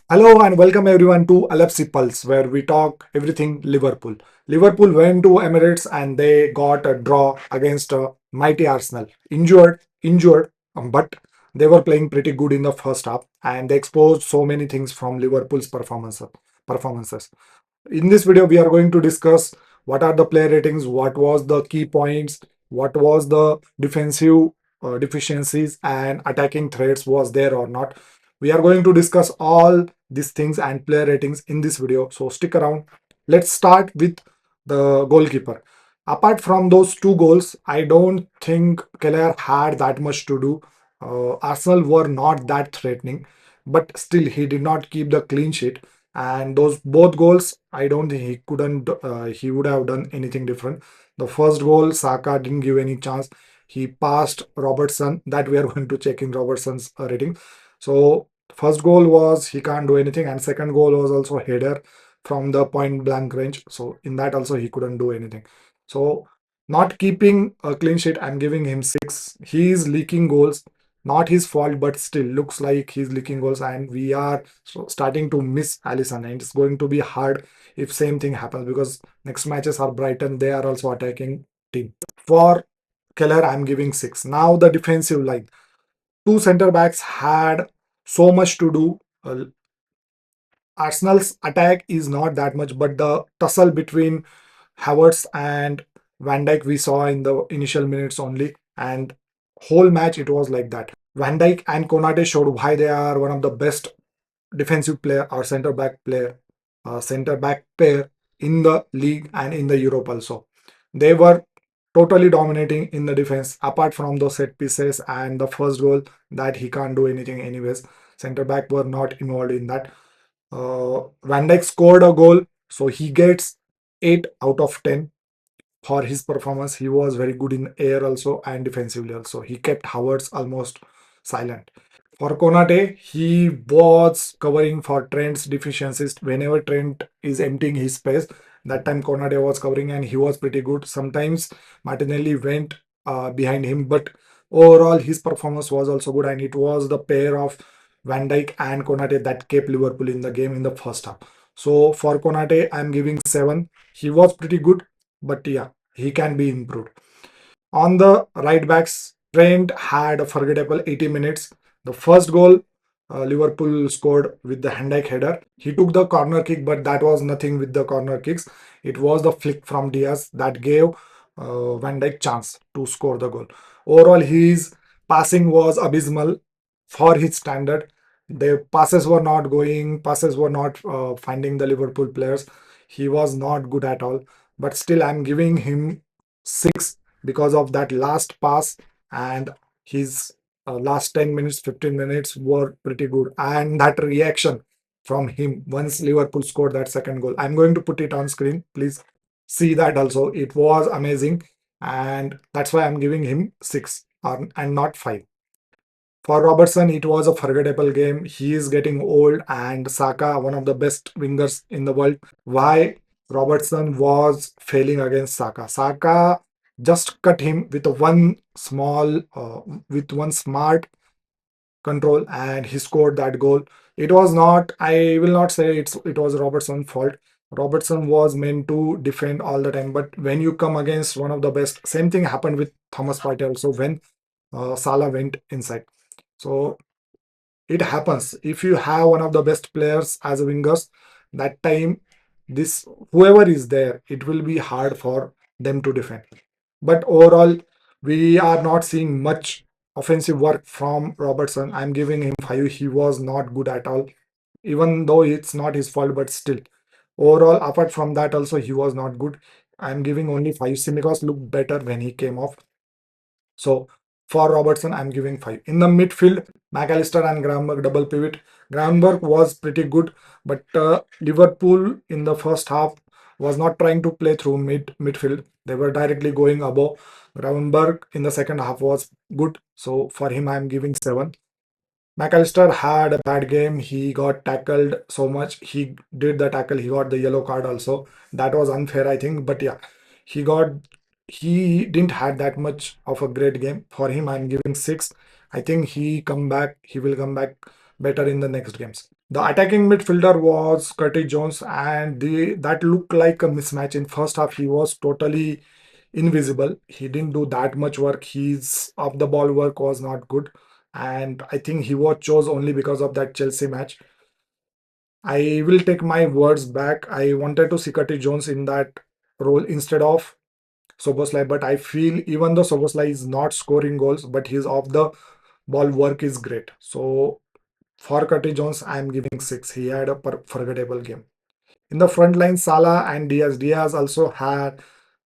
Hello and welcome everyone to L.F.C Pulse, where we talk everything Liverpool. Liverpool went to Emirates and they got a draw against a mighty Arsenal. Injured, but they were playing pretty good in the first half, and they exposed so many things from Liverpool's performances. In this video, we are going to discuss what are the player ratings, what was the key points, what was the defensive deficiencies, and attacking threats was there or not. We are going to discuss all these things and player ratings in this video. So stick around. Let's start with the goalkeeper. Apart from those two goals, I don't think Keller had that much to do. Arsenal were not that threatening, but still he did not keep the clean sheet, and those both goals I don't think he would have done anything different. The first goal, Saka didn't give any chance. He passed Robertson. That we are going to check in Robertson's rating. So first goal was he can't do anything, and second goal was also header from the point blank range. So in that also he couldn't do anything. So not keeping a clean sheet, I'm giving him 6. He is leaking goals, not his fault, but still looks like he's leaking goals, and we are starting to miss Allison, and it's going to be hard if same thing happens because next matches are Brighton. They are also attacking team. For Keller, I'm giving 6. Now the defensive line, two center backs had so much to do. Arsenal's attack is not that much, but the tussle between Havertz and Van Dijk we saw in the initial minutes only, and whole match it was like that. Van Dijk and Konate showed why they are one of the best defensive player or center back pair in the league and in the Europe also. They were totally dominating in the defense. Apart from those set pieces and the first goal that he can't do anything anyways, center back were not involved in that. Van Dijk scored a goal, so he gets 8 out of 10 for his performance. He was very good in air also and defensively also. He kept Havertz almost silent. For Konate, he was covering for Trent's deficiencies. Whenever Trent is emptying his space, that time Konate was covering and he was pretty good. Sometimes Martinelli went behind him, but overall his performance was also good, and it was the pair of Van Dijk and Konate that kept Liverpool in the game in the first half. So for Konate, I'm giving 7. He was pretty good, but yeah, he can be improved. On the right backs, Trent had a forgettable 80 minutes. The first goal, Liverpool scored with the Van Dijk header. He took the corner kick, but that was nothing with the corner kicks. It was the flick from Diaz that gave Van Dijk chance to score the goal. Overall, his passing was abysmal for his standard. The passes were not going, passes were not finding the Liverpool players. He was not good at all. But still, I'm giving him 6 because of that last pass, and his last 10 minutes, 15 minutes were pretty good. And that reaction from him once Liverpool scored that second goal. I'm going to put it on screen. Please see that also. It was amazing. And that's why I'm giving him 6 and not 5. For Robertson, it was a forgettable game. He is getting old, and Saka, one of the best wingers in the world. Why Robertson was failing against Saka? Saka just cut him with with one smart control, and he scored that goal. It was not. I will not say it was Robertson's fault. Robertson was meant to defend all the time, but when you come against one of the best, same thing happened with Thomas Partey also when Salah went inside. So it happens if you have one of the best players as a wingers. That time, this whoever is there, it will be hard for them to defend. But overall, we are not seeing much offensive work from Robertson. I'm giving him 5. He was not good at all, even though it's not his fault. But still, overall, apart from that, also he was not good. I'm giving only 5. Simicos looked better when he came off. So for Robertson, I'm giving 5. In the midfield, McAllister and Gravenberch double pivot. Gravenberch was pretty good, but Liverpool in the first half was not trying to play through midfield. They were directly going above. Gravenberch in the second half was good, so for him, I'm giving 7. McAllister had a bad game. He got tackled so much. He did the tackle. He got the yellow card also. That was unfair, I think. But yeah, he got he didn't had that much of a great game. For him, I'm giving 6. I think he will come back better in the next games. The attacking midfielder was Curtis Jones, and that looked like a mismatch. In first half, he was totally invisible. He didn't do that much work. His off the ball work was not good, and I think he was chose only because of that Chelsea match. I will take my words back. I wanted to see Curtis Jones in that role instead of Soboslai, but I feel even though Soboslai is not scoring goals, but his off the ball work is great. So for Curtis Jones, I am giving 6. He had a forgettable game. In the front line, Salah and Diaz. Diaz also had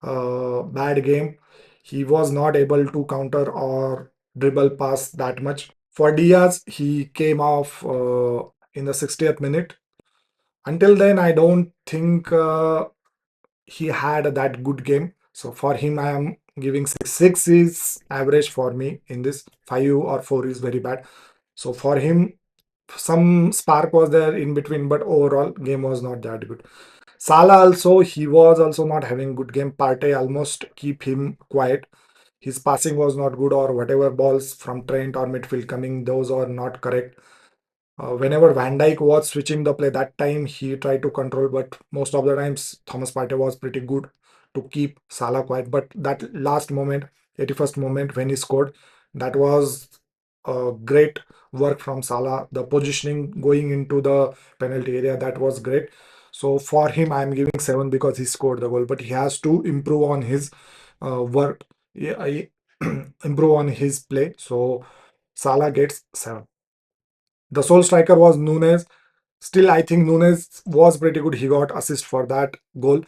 a bad game. He was not able to counter or dribble pass that much. For Diaz, he came off in the 60th minute. Until then, I don't think he had that good game. So for him, I am giving 6. 6 is average for me in this. 5 or 4 is very bad. So for him, some spark was there in between, but overall game was not that good. Salah also, he was also not having good game. Partey almost keep him quiet. His passing was not good, or whatever balls from Trent or midfield coming, those are not correct. Whenever Van Dijk was switching the play, that time he tried to control, but most of the times Thomas Partey was pretty good to keep Salah quiet. But that last moment, 81st moment when he scored, that was great work from Salah. The positioning going into the penalty area, that was great. So for him, I'm giving 7 because he scored the goal, but he has to improve on his work, yeah, improve on his play. So Salah gets 7. The sole striker was Nunes. Still, I think Nunes was pretty good. He got assist for that goal,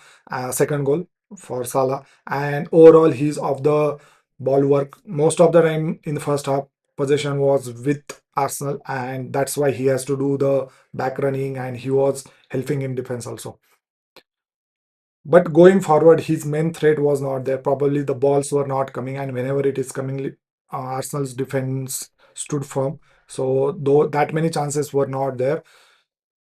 second goal for Salah. And overall, he's of the ball work. Most of the time in the first half, possession was with Arsenal, and that's why he has to do the back running, and he was helping in defense also. But going forward, his main threat was not there. Probably the balls were not coming, and whenever it is coming, Arsenal's defense stood firm. So though that many chances were not there,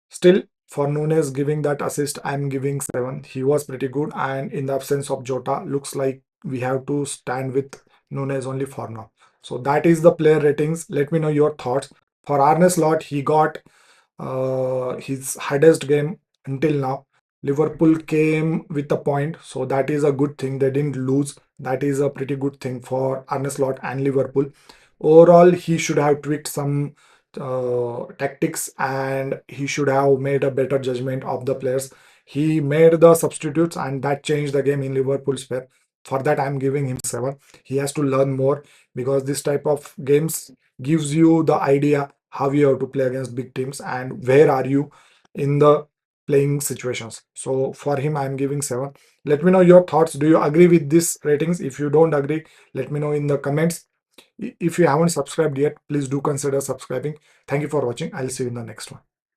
still for Nunes giving that assist, I'm giving 7. He was pretty good, and in the absence of Jota, looks like we have to stand with Nunes only for now. So that is the player ratings. Let me know your thoughts. For Arne Slot, he got his hardest game until now. Liverpool came with a point, so that is a good thing. They didn't lose. That is a pretty good thing for Arne Slot and Liverpool. Overall, he should have tweaked some tactics, and he should have made a better judgment of the players. He made the substitutes, and that changed the game in Liverpool's favor. For that, I'm giving him 7. He has to learn more because this type of games gives you the idea how you have to play against big teams and where are you in the playing situations. So for him, I'm giving 7. Let me know your thoughts. Do you agree with these ratings? If you don't agree, let me know in the comments. If you haven't subscribed yet, please do consider subscribing. Thank you for watching. I'll see you in the next one.